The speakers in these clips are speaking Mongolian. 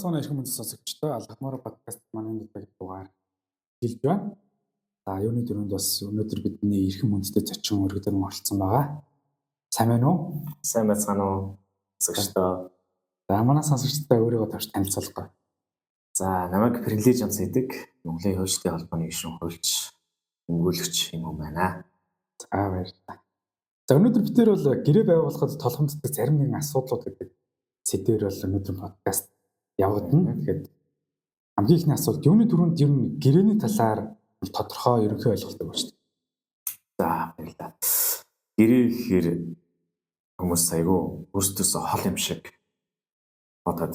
цаана их хүмүүс сонсогчдоо алхмаар подкаст маань энэ удаагийн дугаар хэлж байна. За юуны дөрөнд бас өнөөдөр бидний эрхэм хүндтэй зочин өргөдөр оролцсон байгаа. Сайн байна уу? Сайн байцгаана уу? Сонсогчдоо. За манай сонсогчдоо өөрийгөө тавьж танилцуулгаа. За намайг Privilege Jams гэдэг Монголын хөгжлийн холбооны гишүүн хуульч өмгөөлөгч юм хүн байна. За баярлалаа. За өнөөдөр бид нэр бол гэрээ байгуулахад толгомддог зарим нэгэн асуудлууд гэдэг сэдвээр бол өнөөдөр подкаст явагдана. Тэгэхээр хамгийн ихний асуулт юуны дөрөнд ер нь гэрээний талаар тодорхой ерөнхий ойлголт өгч байна. За баярлалаа. Гэрээ гэхээр хүмүүс айгүй өөрсдөөсөө хол юм шиг бодоод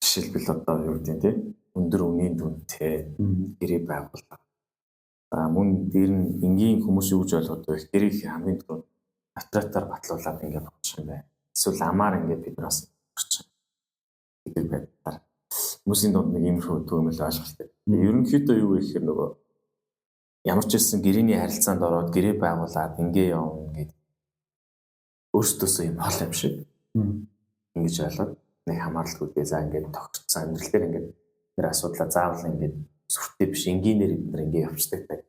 жишээлбэл одоо юу гэдэг нь тий өндөр үнийн дүнтэй гэрээ байгуулах. За мөн дээр нь энгийн хүмүүс юу гэж ойлгоод байх гэрээ хамгийн түрүүнд натратаар батлуулаад ингээд бодчих юм байна. Эсвэл амаар ингээд бид нараас орчих. гэдэг байдлаар хүмүүсийн дунд нэг иймэрхүү төгөөмөл ойлголт. Ерөнхийдөө юу вэ гэхээр нөгөө ямар ч байсан гэрээний харилцаанд ороод гэрээ байгуулад ингээ явна гэдэг өөрсдөөсөө юм хол юм шиг ингэж ойлгоод нэг хамааралгүйгээ за ингээд тогтцсон амьдрал дээр ингээд тэр асуудлаа заавал ингээд сүртэй биш энгийнээр бид нар ингээ явцдаг байх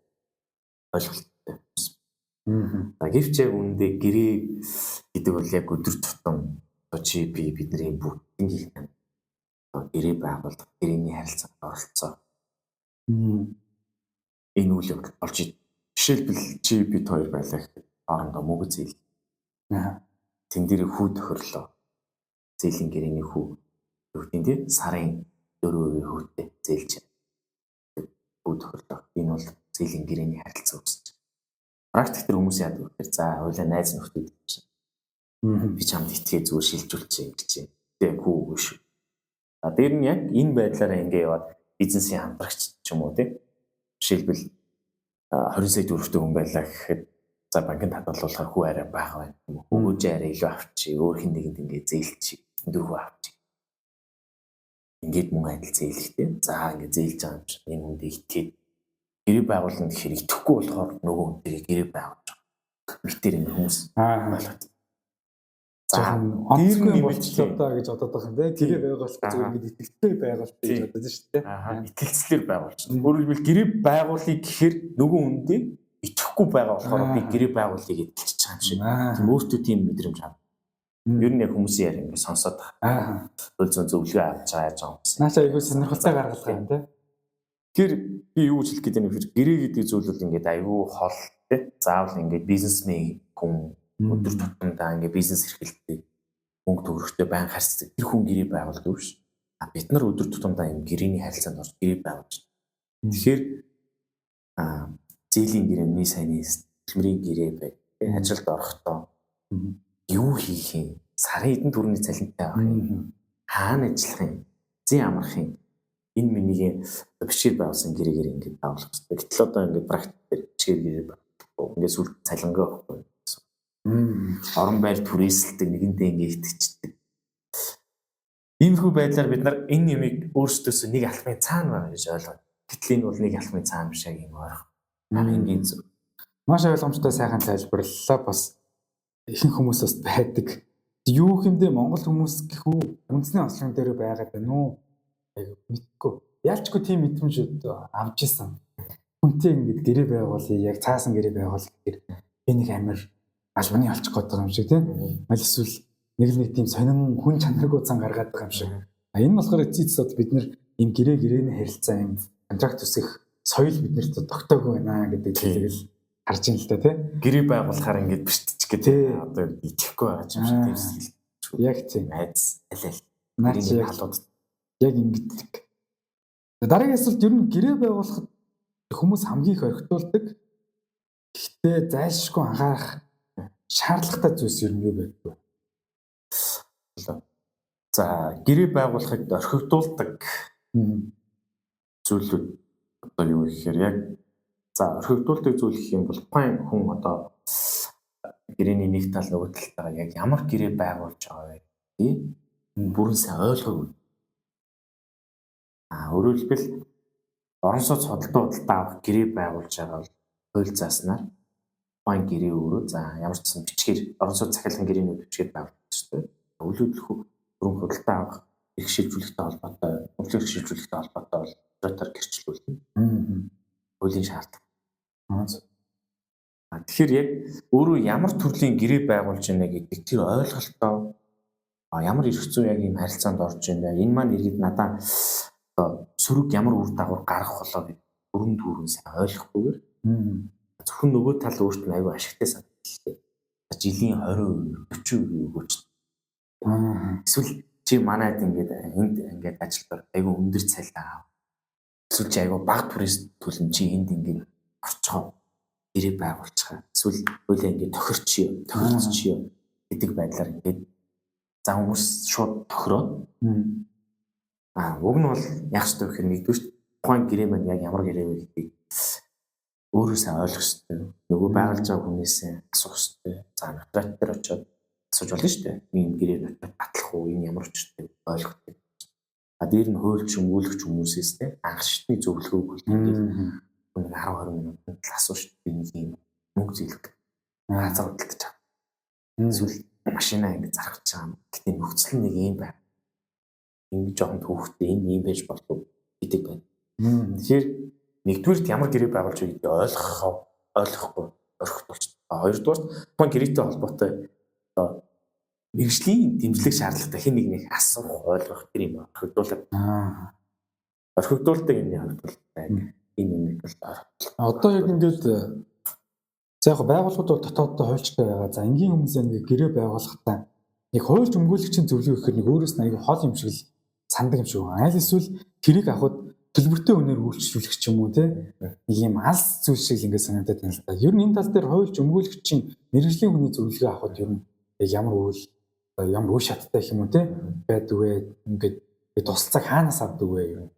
ойлголттой. За гэвч яг үүндээ гэрээ гэдэг бол яг өдөр тутам чи бидний бүгднийг гэрээ байгуулах гэрээний харилцаанд оролцоо. Энэ үйл явдал болж жишээлбэл чи бид хоёр байлаа гэхэд орондоо мөнгө зээл. Тэн дээр хүү тохирлоо. Зээлийн гэрээний хүү юу гэдэг нь сарын 4% хүүтэй зээлж байна. Хүү тохирлоо. Энэ бол зээлийн гэрээний харилцаа үүсэж. Практик төр хүмүүс яадаг вэ? За хоёлаа найз нөхдөд чинь. Би чамд итгээ зүгээр шилжүүлчих юм гэж юм. Тэг хүү үгүй шүү. А дээр нь яг энэ байдлаараа ингээ яваад бизнесийн хамтрагч ч юм уу тий. Жишээлбэл 20 сая төгрөгтэй хүн байлаа гэхэд за банкнд хадгалуулахаар хүү арай бага байна. Хөөж арай илүү авчи, өөр хин нэгэнд ингээ зээлчих, дөрвөө авчи. Ингээд мөнгө адил зээлхтэй. За ингээ зээлж байгаа юм чинь энэ хүнд итгээд гэрээ байгуулна гэхээр итгэхгүй болохоор нөгөө хүн дээр гэрээ байгуулж байгаа. Мэтэр энэ хүмүүс ойлгоод. За онцгой болчихлоо даа гэж бодоод байгаа юм дээ. Гэрээ байгуулах зүгээр ингээд итгэлтэй байгуулт гэж бодож шүү дээ. Итгэлцлэр байгуулчихна. Өөрөөр хэлбэл гэрээ байгуулъя гэхээр нөгөө хүндээ итгэхгүй байгаа болохоор би гэрээ байгуулъя гэж хэлчихэж байгаа юм шиг. Тийм өөртөө тийм мэдрэмж авна. Ер нь яг хүмүүсийн яриа ингээд сонсоод байгаа. Зөв зөвлөгөө авч яаж байгаа юм бэ? Наача айгүй сонирхолтой гаргалгаа юм дээ. Тэгэхээр би юу гэж хэлэх гээд байна вэ? Гэрээ гэдэг зүйл бол ингээд айгүй хол тий. Заавал ингээд бизнесмен хүн өдөр тутамдаа ингээд бизнес эрхлэлтэй мөнгө төгрөгтэй байн харьцдаг тэр хүн гэрээ байгуулдаг биш. Бид нар өдөр тутамдаа юм гэрээний харилцаанд орж гэрээ байгуулж байна. Тэгэхээр зээлийн гэрээний сайнны хөдөлмөрийн гэрээ бай. Ажилд орохдоо юу хийх юм? Сарын эдэн төрний цалинтай авах юм. Хаана ажиллах юм? Зэн амрах юм. Энэ миний бичгээр байгуулсан гэрээгээр ингээд байгуулах хэрэгтэй. Гэтэл одоо ингээд практик дээр бичгээр гэрээ байгуулах. Ингээд сүлд цалингаа авахгүй. Орон байр түрээсэлдэг нэгэндээ ингээд итгэждэг. Иймэрхүү байдлаар бид нар энэ нэмийг өөрсдөөсөө нэг алхмын цаана байна гэж ойлгоо. Гэтэл энэ бол нэг алхмын цаана биш яг юм ойрхон. Энгийн зөв. Маш ойлгомжтой сайхан тайлбарлалаа. Бас ихэнх хүмүүс бас байдаг. Юу хэмдэ Монгол хүмүүс гэхүү үндэсний онцлог дээр байгаад байна уу? Мэдгүй. Яалчгүй тийм мэдрэмж авч ирсэн. Хүнтэй ингээд гэрээ байгуулъя, яг цаасан гэрээ байгуулах гэхээр би нэг амир албаны олчих гээд байгаа юм шиг тийм. Аль эсвэл нэг тийм сонин хүн чанаргүй зан гаргаад байгаа юм шиг. Энэ болохоор эцэст бид нэр энэ гэрээний харилцаа юм контракт үсэх соёл биднэрт тогтоогүй байна гэдэг зүйлийг л харж ин л да тийм. Гэрээ байгуулахаар ингээд бишчих гэдэг одоо итгэхгүй байгаа юм шиг тийм. Яг тийм айц аль гэрээний халууд яг ингэдэг. Дараагийн асуулт ер нь гэрээ байгуулахад хүмүүс хамгийн их орхитуулдаг. Гэхдээ зайлшгүй анхаарах шаардлагатай зүйлс ер нь юу байдаг вэ? За гэрээ байгуулахад орхитуулдаг зүйлүүд одоо юу гэхээр яг за орхитуулдаг зүйл гэх юм бол тухайн хүн одоо гэрээний нэг тал нөгөө талтайгаа яг ямар гэрээ байгуулж байгаа вэ? Тийм бүрэн сайн ойлгоогүй. Өөрөөр хэлбэл орон сууц худалдаа авах гэрээ байгуулж байгаа бол хууль зааснаар тухайн гэрээ өөрөө за ямар ч сан бичгээр орон сууц захиалгын гэрээний бичгээр байгуулж байна. Өлөдлөх бүрэн худалдаа авах их шилжүүлэхтэй холбоотой, хөгжлийг шилжүүлэхтэй холбоотой бол дотор гэрчлүүлнэ. Хуулийн шаардлага. Тэгэхээр яг өөрөө ямар төрлийн гэрээ байгуулж байна гэдэг тэр ойлголтоо ямар эрх зүйн яг ийм харилцаанд орж байна. Энэ маань иргэд надаа сөрөг ямар үр дагавар гаргах болоо гэдэг дөрүн сайн ойлгохгүйгээр зөвхөн нөгөө тал өөрт нь аюу ашигтай санагдчихлээ. Жилийн 20%, 40% өгөөч. Эсвэл чи манайд ингээд ажилбар аюу өндөр цалин. Эсвэл чи аюу бага турист төлн чи энд ингээд орцгоо гэрээ байгуулчихаа. Эсвэл хуулиа ингээд тохирч гэдэг байдлаар ингээд за хүмүүс шууд тохироо. Уг нь бол яг ч гэхээр нэгдүгээр тухайн гэрээ маань яг ямар гэрээ вэ гэдгийг өөрөө сайн ойлгох хэрэгтэй. Нөгөө байгуулж байгаа хүнээс асуух хэрэгтэй. За нотариат дээр очиод асууж болно шүү дээ. Ийм гэрээ нотариат батлах уу? Энэ ямар учиртай ойлгох хэрэгтэй. Дээр нь хуульч өмгөөлөгч хүмүүсээс анх шатны зөвлөгөөг үлдээгээд 10-20 минутанд асууж шүү дээ. Ийм мөнгө зээлэх. Хазаа хөдөлж байгаа. Эсвэл машинаа ингэ зарах гэж байгаа. Гэтэ нөхцөл нэг юм байна. Ингэ жоохон төвхтэй энэ юм байж болов гэдэг байна. Тэгэхээр нэгдүгээрт ямар гэрээ байгуулж байгааг ойлгохгүй орхитуулж. Хоёрдугаар тухайн гэрээтэй холбоотой мэргэжлийн дэмжлэг шаардлагатай хэн нэг асуух ойлгох тэр юм орхитуулаад. Орхитуулдаг юмны хувьд бол энэ юм бол одоо яг ингээд за яг байгууллагууд бол дотооддоо хуульчтай байгаа. За энгийн хүмүүс ингэ гэрээ байгуулахдаа яг хуульч өмгөөлөгчийн зөвлөгөө гэхээр нэг өөрөөс нь аягүй хол юм шиг л сандаг юм шиг байна. Аль эсвэл тэрийг авахд төлбөртэй үнээр үйлчлүүлэх ч юм уу те нэг юм алс зүйл шиг ингээд санагдаад байна л да. Ер нь энэ тал дээр хуульч өмгөөлөгчийн мэргэжлийн хүний зөвлөгөө авахд ер нь ямар үе шаттай юм уу те байдаг вэ? Ингээд тусалцааг хаанаас авдаг вэ ер нь?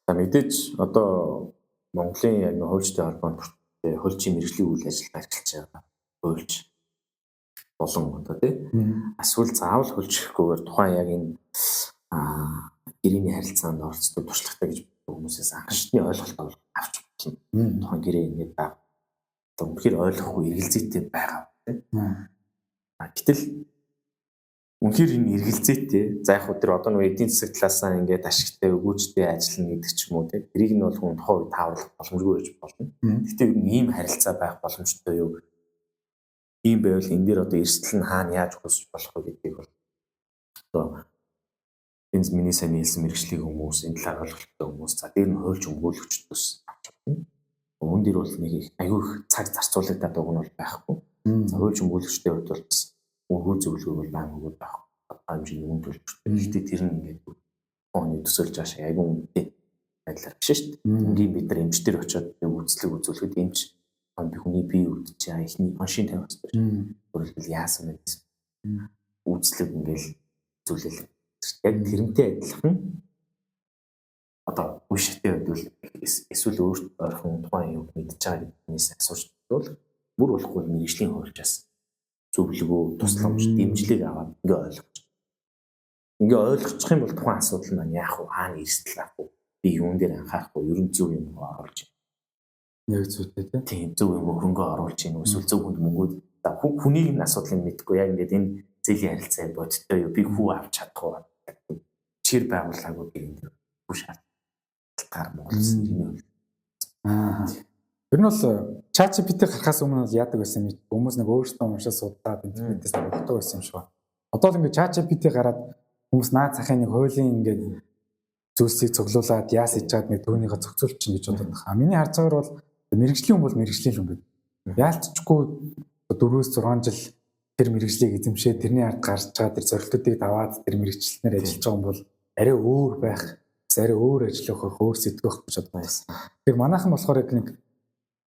За мэдээж одоо Монголын яг хуульчтай холбоонд хуульчийн мэргэжлийн үйл ажиллагаа ажиллаж байгаа хуульч болон одоо тийм эсвэл заавал хуульчихгүйгээр тухайн яг энэ гэрээний харилцаанд оролцдог туршлагатай гэж хүмүүсээс анх шатны ойлголт авч болно. Тухайн гэрээ ингээд одоо үнэхээр ойлгохгүй эргэлзээтэй байгаа тийм. Гэтэл үнэхээр энэ эргэлзээтэй за яг хөө тэр одоо нэг эдийн засаг талаасаа ингээд ашигтай өгөөжтэй ажиллана гэдэг ч юм уу тийм. Тэрийг нь бол хүн тухайн үед тааварлах боломжгүй байж болно. Гэтэл ийм харилцаа байх боломжтой юу? Ийм байвал энэ дээр одоо эрсдэл нь хаана яаж хөөсч болох вэ гэдгийг бол одоо энэ миний сайн хэлсэн мэргэжлийн хүмүүс, энэ талаар ойлголттой хүмүүс, за дээр нь хуульч өмгөөлөгчдөөс авч байна. Үүн дээр бол нэг их аюу их цаг зарцуулагдаад байгаа нь бол байхгүй. За хуульч өмгөөлөгчдийн хувьд бол бас өргөө зөвлөгөө бол байн өгөөд байх. Хэмжээний үн төлөвчтэй. Гэхдээ тэр нь ингээд тооны төсөөлж аашаа аюу үнэтэй байдлаар биш шүү дээ. Ингийн бид нар эмч дээр очиод үзлэг үзүүлэхэд эмч би хүний бие үүдчээ ихний оншин тавих хэрэгтэй. Өөрөлдөл яасан бэ? Үзлэг ингээл зүйлэл. Яг тэрнтэй адилхан одоо үе шатны хувьд эсвэл өөрт ойрхон тухайн юм мэдж байгаа гэдгээс асууж бол бүр болохгүй мэргэжлийн хуульчаас зөвлөгөө, тусламж, дэмжлэг аваад ингээ ойлгочих юм бол тухайн асуудал маань яах вэ? Хаана эрсдэл авах вэ? Би юун дээр анхаарах вэ? Ерөн зөв юм оруулж яг зүйтэй тийм зөв юм хөнгөө оруулж ийн эсвэл зөв хүнд мөнгөө хүнийг нь асуудлыг мэдгүй яг ингээд энэ зээлийн харилцаа бодтой юу? Би хүү авч чадах уу? Чир байгуулаагүй гэх юм бүр шаардлагатай Монголс нэрний. Ер нь бол ChatGPT гарахаас өмнө бол яадаг байсан юм. Хүмүүс нэг өөрсдөө уншаад судалаад интернетээс боддог байсан юм шиг байна. Одоо л ингээд ChatGPT гараад хүмүүс наад захын нэг хуулийн ингээд зүйлсийг цуглуулад яас хийж чад нэг түүнийхээ зохицуулчин гэж боддог. Миний харж байгаагаар бол мэргэжлийн хүн бол мэргэжлийн хүн гэдэг. Яалтчгүй 4-6 жил тэр мэргэжлийг эзэмшээд тэрний ард гарч байгаа тэр зорилтуудыг даваад тэр мэргэжлэлнээр ажиллаж байгаа юм бол арай өөр байх, арай өөр ажиллах, өөр сэтгэх гэж боддог байсан. Тэр манайхан болохоор яг нэг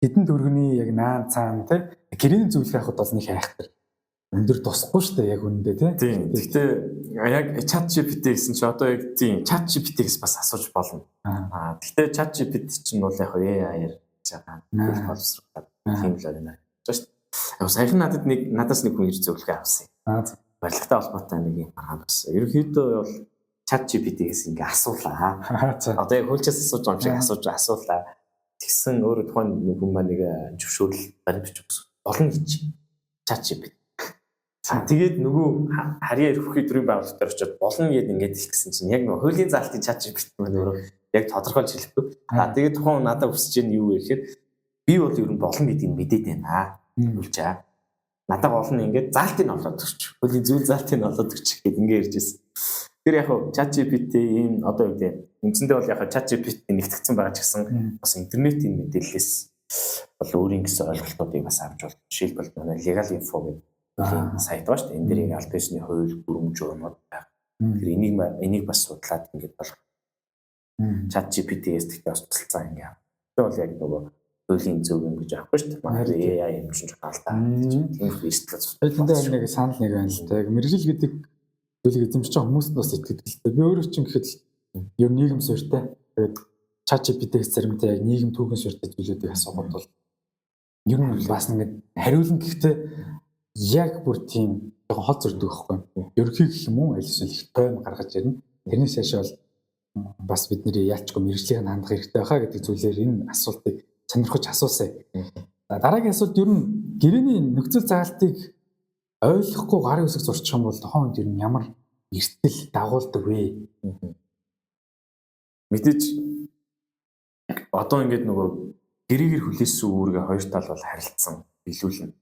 хэдэн төгрөгийн яг наан цаан тий гэрээний зөвлөгөө авахд бол нэг хайхтар өндөр тусахгүй шүү дээ яг үнэндээ тий. Гэхдээ яг ChatGPT гэсэн чи одоо яг тийм ChatGPT-гээс бас асууж болно. Гэхдээ ChatGPT чинь бол яг AI-аар хийж байгаа. Боловсруулаад тийм л байна. Саяхан надаас нэг хүн ирж зөвлөгөө авсан. Барилгатай холбоотой нэг юм авсан. Ерөнхийдөө бол ChatGPT-гээс ингээ асуулаа. Одоо яг хөлчөөс асууж байгаа юм шиг асуулаа. Тэгсэн өөрөө тухайн хүн маань нэг зөвшөөрөл баримтж өгсөн. Болно гэж ChatGPT. Тэгээд нөгөө харьяа эрхүүхийн төрийн байгууллагаар очиод болно гэд ингээд хэлсэн чинь яг нөгөө хуулийн залтын ChatGPT өөрөө яг тодорхойлж хэлэхгүй. Тэгээд тухайн надад өсөж ийн юу вэ гэхээр би бол ер нь болно гэдгийг мэдээд байна. Үлчээ. Надад болно ингээд залтыг олоод өгч. Хуулийн зүйл залтыг олоод өгч гэд ингээд ярьжсэн. Тэр яг ChatGPT ийм одоо юу гэдэг үндсэндээ бол яг ChatGPT нэгтгэсэн байгаа ч гэсэн бас интернетийн мэдээллээс бол өөрийн гэсэн ойлголтуудыг бас авч бол жишээлбэл манай legal info гэдэг сайт ба шүү дээ. Энэ дэрийг аль бисны хууль бүрэн журмууд байна. Тэр энийг бас судлаад ингээд болох. ChatGPT-ээс тэгтээ бас тусалцаа ингээд. Тэр бол яг нөгөө хуулийн зөв юм гэж аахгүй шүү дээ. Манай AI юм шиг гаалтаа. Тийм их эрсдэл. Тэндээ нэг санал нэг байна л да. Яг мэрэгжил гэдэг зүйлийг эзэмшиж байгаа хүмүүст бас итгэдэг л да. Би өөрөө ч ихэд ер нь нийгэм суурьтай. Тэгээд ChatGPT-ээс заримдаа яг нийгэм түүхэн суурьтай зүйлүүдийг асуухад бол ер нь бас ингээд хариулна гэхдээ яг бүр тийм хол зөрдөг байхгүй. Ерөнхий гэх юм уу аль эсвэл их тойм гаргаж ирнэ. Тэрнээс яшаа бол бас бидний яалчгүй мэрэгжлийн хандах хэрэгтэй байхаа гэдэг зүйлээр энэ асуултыг сонирхож асуусаа. Дараагийн асуулт ер нь гэрээний нөхцөл заалтыг ойлгохгүй гарын үсэг зурчих юм бол тохоонд ер нь ямар эрсдэл дагуулдаг вэ? Мэдээж одоо ингээд нөгөө гэрээгээр хүлээсэн үүргээ хоёр тал бол харилцсан билүүлнэ.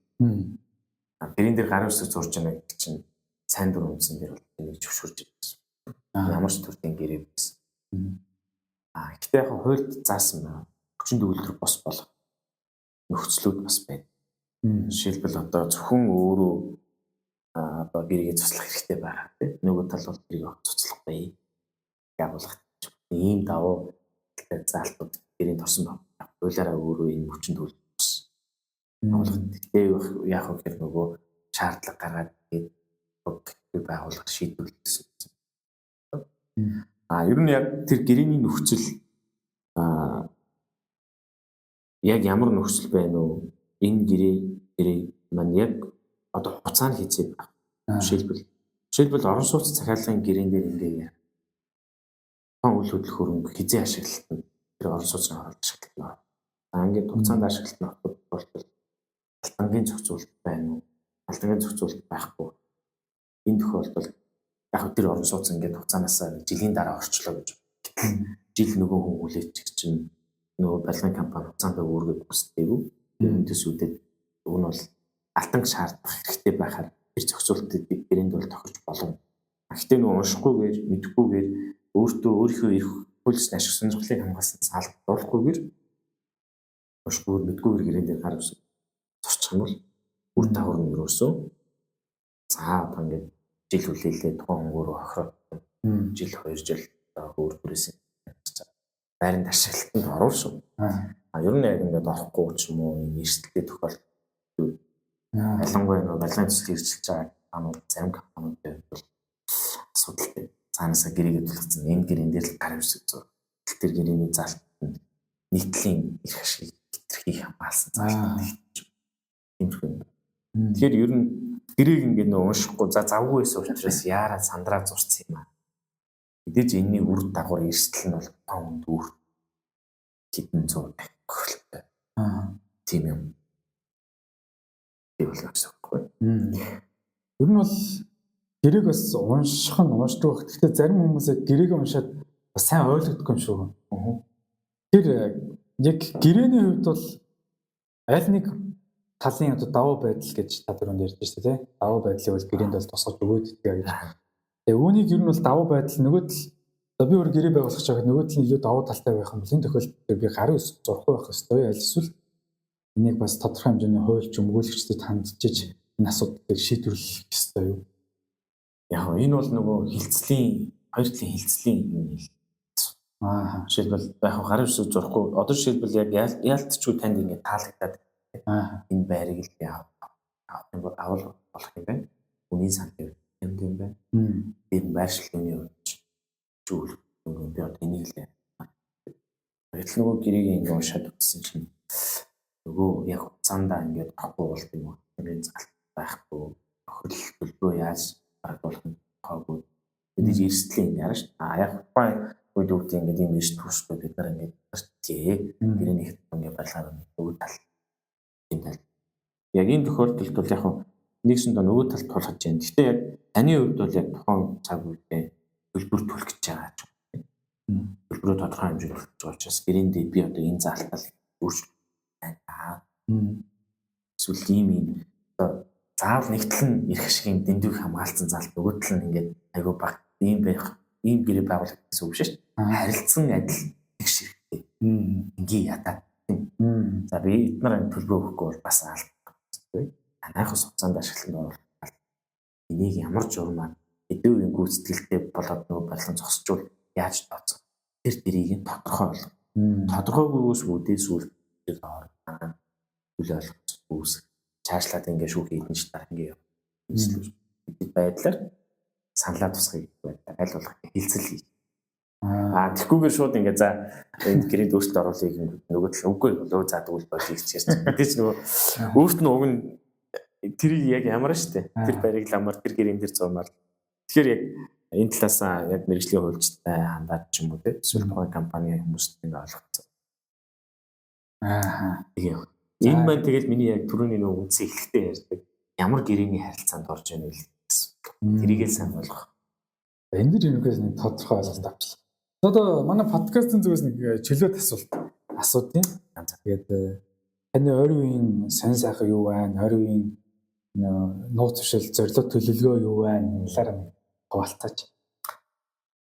Гэрийн дээр гарын үсэг зурж байгаа гэдэг чинь сайн дур үндсэн дээр бол энийг зөвшөөрж байгаа. Ямар ч төрлийн гэрээ байсан. Гэхдээ яг хуульд заасан байна. Хүчин төгөлдөр бос болох нөхцлүүд бас байна. Жишээлбэл одоо зөвхөн өөрөө одоо гэрээ цуцлах хэрэгтэй байгаа тийм. Нөгөө тал бол гэрээ цуцлахгүй. Ягуулах ийм давуу заалтууд гэрийн торсон байна. Хуулиараа өөрөө энэ хүчин төгөлдөр тэгтээ яг хэр нөгөө шаардлага гаргаад тэгээд байгуулах шийдвэрлэсэн. Ер нь яг тэр гэрээний нөхцөл яг ямар нөхцөл байна уу? Энэ гэрээ маань яг одоо хуцаанд хийцээ байна. Жишээлбэл орон сууц захиалгын гэрээн дээр ингээ үйл хөдлөх хөрөнгө хизээ ашиглалтанд тэр орон сууцны хооронд ашиглалтанд. Ингээд хуцаанд ашиглалтанд бол алтангийн зохицуулалт байна уу? Алтангийн зохицуулалт байхгүй. Энэ тохиолдолд яг тэр орон сууц ингээд хуцаанаас жилийн дараа орчлоо гэж. Жил нөгөө хүн хүлээчих чинь нөгөө барилгын компани хуцаанд өөргөө хүсдэггүй. Үүнээс үүдээд уг нь бол алтан шаардах хэрэгтэй байхаар тэр зохицуулалтыг гэрээнд бол тохирч болно. Гэхдээ нөгөө уншихгүйгээр мэдэхгүйгээр өөрийнхөө их хөлс ашиг сонирхлыг хамгаалсан салбарлахгүйгээр уншихгүйгээр мэдгүйгээр гэрээнд дээр гар үсэг зурчих юм бол үр дагавар нь юусоо за одоо ингээд жил хүлээлээ тухайн өнгөөрөө охироо жил 2 жил өөр бүрээс байранд ашиглалтанд оруулах шүү. Ер нь яг ингээд орохгүй ч юм уу энэ эрсдэлтэй тохиолдол ялангуяа нөгөө барилгын төслийг эрчилж байгаа компаниуд зарим компаниуд бол асуудалтай. Цаанаасаа гэрээгээ тулгцсан энэ гэрээн дээр л гар үсэг зур. Тэр гэрээний залтанд нийтлийн их ашиг хэтэрхий хамгаалсан залтанд тиймэрхүү. Тэгэхээр ер нь гэрээг ингээд нөө уншихгүй завгүй байсан учраас яараа сандраа зурцсан юм аа. Мэдээж энэний үр дагавар эрсдэл нь бол тоонд үр хэдэн зуун тохиолдолтой. Тийм юм. Тийм л асуухгүй. Ер нь бол гэрээг бас унших нь уншдаг байх. Гэхдээ зарим хүмүүс гэрээг уншаад бас сайн ойлгохгүй юм шүү. Тэр яг гэрээний хувьд бол аль нэг талын одоо давуу байдал гэж та түрүүнд ярьж байна тийм. Давуу байдлыг бол гэрээнд бол тусгаж өгөөд идэх гэж. Тэгээ үүнийг ер нь бол давуу байдал нөгөө тал одоо би өөр гэрээ байгуулах гэж байгаа нөгөө тал нь илүү давуу талтай байх юм бол энэ тохиолдолд би гарын үсэг зурхгүй байх ёстой. Аль эсвэл энийг бас тодорхой хэмжээний хуульч өмгөөлөгчдөд хандчиж энэ асуудлыг шийдвэрлэх ёстой юу? Яг энэ бол нөгөө хилцлийн хоёр талын хилцлийн юм хэл. Жишээлбэл яг гарын үсэг зурхгүй одоо жишээлбэл яг яалтчгүй танд ингэ таалагдаад энэ байрыг л авал болох юм байна. Үнийн сан юм байна. Тийм байршлууны явж зүйл би одоо энийг л яг нөгөө гэрээг ингэ уншаад үзсэн чинь нөгөө яг хуцаандаа ингээд авахгүй болт юм уу? Ингээд залт байхгүй хөлбөө яаж болох нь таагүй. Бид эрсдлийн яаш яг үед үгүй ингээд юм эрс түүшгүй бид нар ингээд тий гэрээний ингээд барилгаа өгөх тал. Яг энэ тохиолдолд бол яг нэгсэндээ нөгөө талд тулгаж байна. Гэхдээ яг таны хувьд бол яг тухайн цаг үедээ төлбөр төлөх гэж байгаа ч юм. Төлбөрөө тодорхой хэмжээнд төлж байгаа учраас гэрээндээ би одоо энэ залтал өөрчлөлт байна. Эсвэл ийм одоо заавал нэгтэл нь ирэх шиг дэндүү хамгаалцсан залт нөгөө тал нь ингээд айгүй баг ийм байх ийм гэрээ байгуулах гэсэн үг шүү дээ. Харилцан адил их ширхтэй. Ингээ ядаа. За би эдгээр төлбөр өгөхгүй бол бас алдахгүй. Танайх ус хугацаанд ашиглалтанд оруулах. Энийг ямар журмаар хэдэн үеийн гүйцэтгэлтэй болоод нөгөө барилгын зогсчвол яаж тооцох. Тэр дэрийг нь тодорхой болгох. Тодорхойгүйс үүдээс үлдээд орно. Үл ойлгох үүсэх. Чаашлаад ингээ шүүх хийдэн ч дараа ингээ явах байдлаар саналаа тусгах байдаг. Аль болох хилцэл хий. Тэгхгүйгээр шууд ингээ за энэ гэрээнд өөрчлөлт оруулах юм нөгөө тал үгүй болоо за тэгвэл болж ирчихсэн. Тэгэж нөгөө өөрт нь уг нь тэрийг яг ямар штэ. Тэр бариг ламар тэр гэрээн дээр зурмаар. Тэгэхээр яг энэ талаас яг мэргэжлийн хуульчтай хандаад ч юм уу те эсвэл тухайн компани хүмүүст ингээ ойлгоцсон. Тэгээ энэ маань тэгэл миний яг түрүүний нөгөө үндсэн эхлэлтэй ярьдаг. Ямар гэрээний харилцаанд орж яана вэ гэсэн. Тэрийгээ сайн болгох. Энэ дэр юунаас нэг тодорхой ойлголт авчлаа. Одоо манай подкастын зүгээс нэг чөлөөт асуулт асуудیں۔ Тэгээд таны ойрын үеийн сонь сайхан юу байна? Ойрын үеийн нууц тушаал зорилго төлөвлөгөө юу байна? Ялаараа хуваалцаач.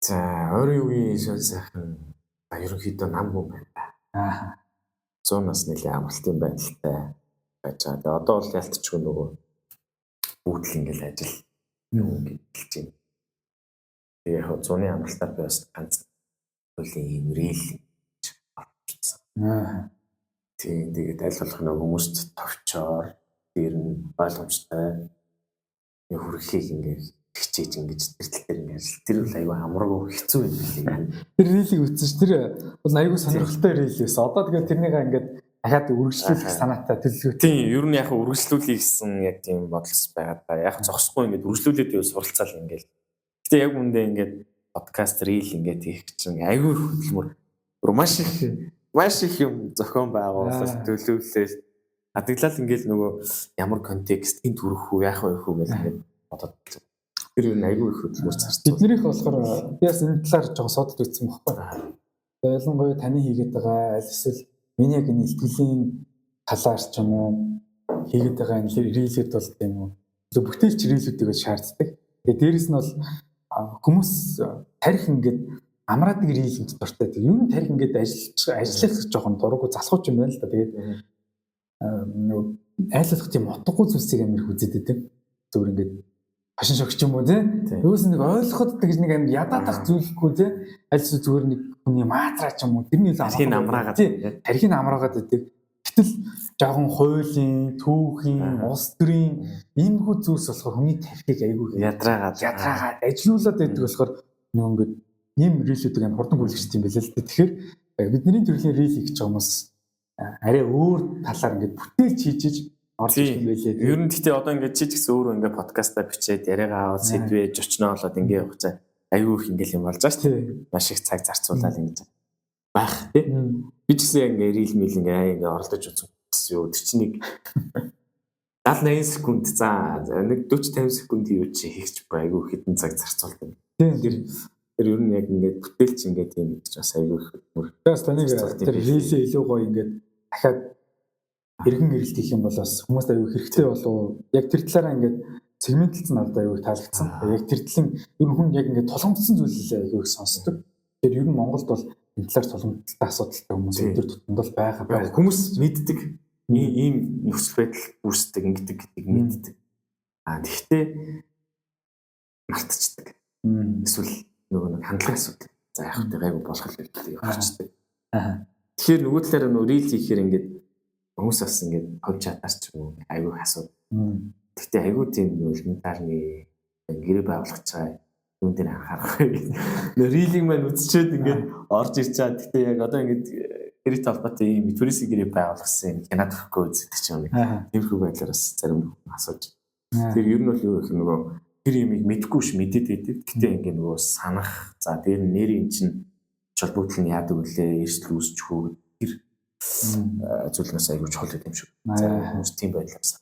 За ойрын үеийн сонь сайхан ерөнхийдөө нам хүн байна. 100 нас нэлээ амралтын байдалтай байж байгаа. Тэгээ одоо бол ялтчгүй нөгөө бүгд л ингээл ажил юм гэж хэлж байна. Тэгээ яг 100-ны амралтаар би бас ганц хөлийн рил орчихсон. Тэгээд аль болох нөгөө хүмүүст товчоор тэр нь ойлгомжтой нэг хүрхийг ингээд хичээж ингэж тэр тал дээр ингээд тэр бол аюу амаргүй хэцүү юм билээ. Тэр рилийг үтсэн ш тэр бол аюу сонирхолтой рил байсан. Одоо тэгээд тэрнийгээ ингээд дахиад үргэлжлүүлэх санаатай төлөвлөгөө. Тийм, ер нь яг үргэлжлүүлэх гэсэн яг тийм бодлос байгаад байгаа. Яг зогсохгүй ингээд үргэлжлүүлээд байвал суралцаал ингээд. Гэтэ яг үндэ ингээд подкаст рил ингээд хийх чинь аюу хөдөлмөр. Маш их юм зохион байгуулалт төлөвлөлт. Адаглал ингээд нөгөө ямар контекст энд хүрэх үү, яах вэ гэж ингээд бодоод тэр юу аюу их хөдөлмөр зарч. Биднийх болохоор би бас энэ талаар жоохон судалж үзсэн байхгүй. Ялангуяа таны хийгээд байгаа аль эсвэл миний яг энэ ихтгэлийн талаар ч юм уу хийгээд байгаа энэ рилүүд бол тийм үү. Бүтээлч рилүүдийг шаарддаг. Тэгээ дээрэс нь бол хүмүүс тарих ингээд амраадаг рилэнд дуртай. Юу н тарих ингээд ажиллах жоохон дургу залхууч юм байна л да. Тэгээд айлуулах тийм утгагүй зүйлсийг амир үзээд байдаг. Зүгээр ингээд хашин шогч юм уу те. Юус нэг ойлгоход гэж нэг амир ядаад ах зүйлгүй те. Аль зүгээр нэг хүний матраа ч юм уу тэрний тархийг амраагаад тархийг амраагаад байдаг. Гэтэл жоохон хуулийн, түүхийн, улс төрийн иймэрхүү зүйлс болохоор хүний тархийг айгүй ядраагаад ажилуулад байдаг болохоор нөгөө ингээд ийм рилүүдийг амар хурдан гүйлгэж юм байна л да. Тэгэхээр бидний төрлийн рил хийж байгаа хүмүүс арай өөр талаар ингээд бүтээлч хийж орж ирэх юм байлээ. Ер нь гэхдээ одоо ингээд чи ч гэсэн өөрөө ингээд подкастаа бичээд яриагаа аваад сэдвээ зочноо болоод ингээд явах цаа аюу их ингээл юм болж байгаа шүү дээ. Маш их цаг зарцуулаад ингэж байх тийм. Би ч гэсэн ингээд рил мэл ингээд оролдож үзсэн юу тэр чинь нэг 70-80 секунд за нэг 40-50 секунд юу чи хийчих бай аюу хэдэн цаг зарцуулдаг. Тийм. Тэр ер нь яг ингээд бүтээлч ингээд тийм гэж бас аюу их хөдөлмөр. Тэгээс таныг тэр рилээ илүү гоё ингээд дахиад эргэн ирэлт хийх юм бол бас хүмүүст аюу хэрэгтэй болов. Яг тэр талаараа ингээд сегментлсэн надад аюу таалагдсан. Яг тэр талын ер нь хүн яг ингээд тулгамдсан зүйлээ аюу их сонсдог. Тэр ер нь Монголд бол энэ талаар тулгамдaltaй асуудалтай хүмүүс өдөр тутамд бол байгаа. Хүмүүс мэддэг. Ийм нөхцөл байдал үүсдэг ингэдэг гэдгийг мэддэг. Тэгэхдээ мартчихдаг. Эсвэл нөгөө нэг хандлагын асуудал. За яг хөтэй гайгүй болох л гэдэг явчихдаг. Тэгэхээр нөгөө талаараа нөгөө рил хийхээр ингээд хүмүүс бас ингээд хов чатаар ч юм уу аюу асуудал. Гэхдээ аюу тийм элементарны гэрээ байгуулах цаа юун дээр анхаарах вэ? Рилинг маань үсчээд ингээд орж ирж байгаа. Гэхдээ яг одоо ингээд гэрээ талбартай ийм туристик гэрээ байгуулсан Канад хөхгүй үздэг ч юм уу. Тиймэрхүү байдлаар бас зарим асууж. Тэр ер нь бол юу гэх нөгөө тэр юмыг мэдгүй ш мэдээд байдаг. Гэхдээ ингээд нөгөө санах за дээр нэрийн чинь холбогдол нь яадаг вүлээ эрсдэл үүсчих үү тэр зүйлнээс аягүй чухал юм шиг. Зарим хүмүүс тийм байдлаас.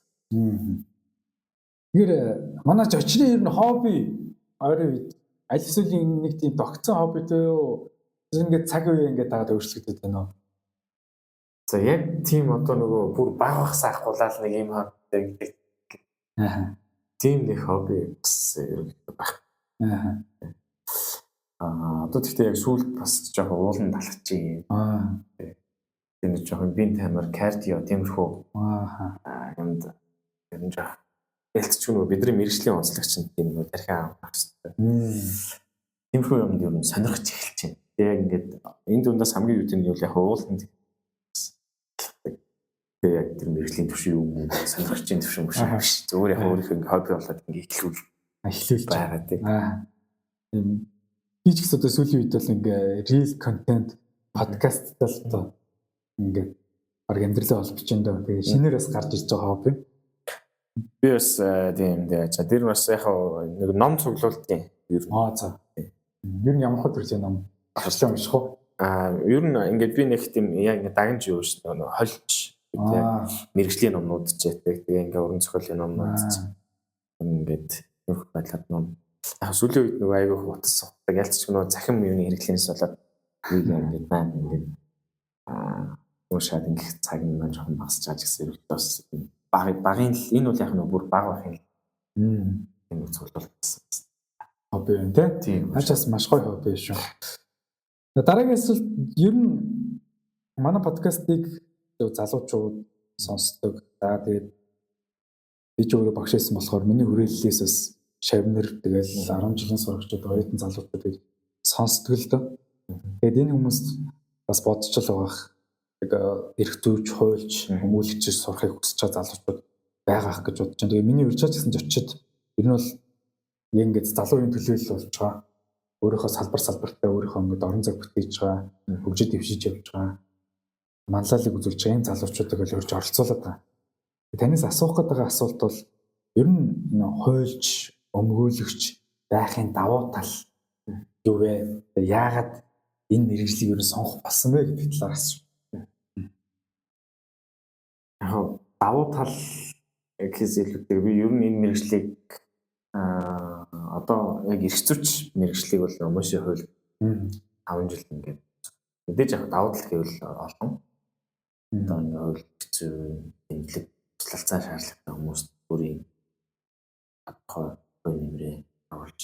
Тэгэхээр манай ч очны ер нь хобби ойрын үед аль эсвэл нэг тийм тогтсон хоббитэй юу? Ингээд цаг үе ингээд дагаад өөрчлөгдөж байна уу? За яг тийм одоо нөгөө бүр баг багсаа ахгуулаад нэг юм хоббитэй гэдэг. Аа. Тийм нэг хобби бас ерөнхийдөө байх. Одоо тэгтээ яг сүүлд бас жоохон уулан талхаж юм. Тийм жоохон бие тамир, кардио, тиймэрхүү. Юмд ер нь жоох бэлтчих нөгөө бидний мэрэгжлийн онцлогч нь тийм нөгөө тархиа авах хэрэгтэй. Тиймэрхүү юмд ер нь сонирхож эхэлж байна. Яг ингээд энэ дундаас хамгийн юу гэдэг нь яг уулан. Тэгээ яг тэр мэрэгжлийн төвшин юм сонирхож чинь төвшин биш. Зүгээр яг өөрийнхөө ингээ хобби болоод ингээ эхлүүлж байгаа тийм. Би ч гэсэн одоо сүүлийн үед бол ингээ real content podcast тал одоо ингээ баг амьдралаа олбож байна даа. Тэгээ шинээр бас гарч ирж байгаа хобби. Би бас тийм дээ. За тэр бас яг нэг ном цуглуултын ер нь. За. Ер нь ямар хот төрлийн ном гарчлаа унших уу? Ер нь ингээд би нэг тийм яг ингээ дагнж юу ш нь хольж яг мэрэгжлийн номнууд ч ятдаг. Тэгээ ингээ уран зохиолын номнууд ч ингээд нөх байдлаар ном. Яг сүүлийн үед нөгөө аягүй утас сухдаг. Ялцч нөгөө захим юуны хэрэглэнээс болоод ингээд байна ингээд уушаад ингээд цаг нь маань жоохон багасч байгаа гэсэн үг бас багын л энэ бол яг нөгөө бүр баг багын юм цуглуулсан хобби байна тийм. Ачаас маш гоё хобби шүү. Дараагийн асуулт ер нь манай подкастыг залуучууд сонсдог. За тэгээд би ч өөрөө багш байсан болохоор миний хүрээллээс бас шавнар тэгэл 10 жилийн сурагчид оюутан залуучуудыг сонсдог л доо. Тэгээд энэ хүмүүс бас бодож л байгаах. Яг эрх зүйч, хуульч, хүмүүлэгч сурахыг хүсэж байгаа залуучууд байгаах гэж бодож байна. Тэгээд миний урьж байгаа гэсэн зочид ер нь бол яг ингэж залуучуудын төлөөлөл болж байгаа. Өөрийнхөө салбартаа өөрийнхөө ингээд орон зай бүтээж байгаа, хөгжид дэвшиж явж байгаа. Манлайлалыг үзүүлж байгаа энэ залуучуудыг л урьж оролцуулаад байгаа. Танаас асуух гэдэг асуулт бол ер нь хуульч, өмгөөлөгч байхын давуу тал юу вэ? Яагаад энэ мэргэжлийг ер нь сонгох болсон бэ гэдэг талаар асууж. Яг давуу тал гэхээс илүүтэй би ер нь энэ мэргэжлийг одоо яг эрх зүйч мэргэжлийг бол өмөөсөө хууль 5 жил ингээд мэдээж яг давуу тал гэвэл олон. Одоо ингээд хууль хэцүү тэмдэглэг туслалцаа шаардлагатай хүмүүс бүрийн хой нэмрээ оруулж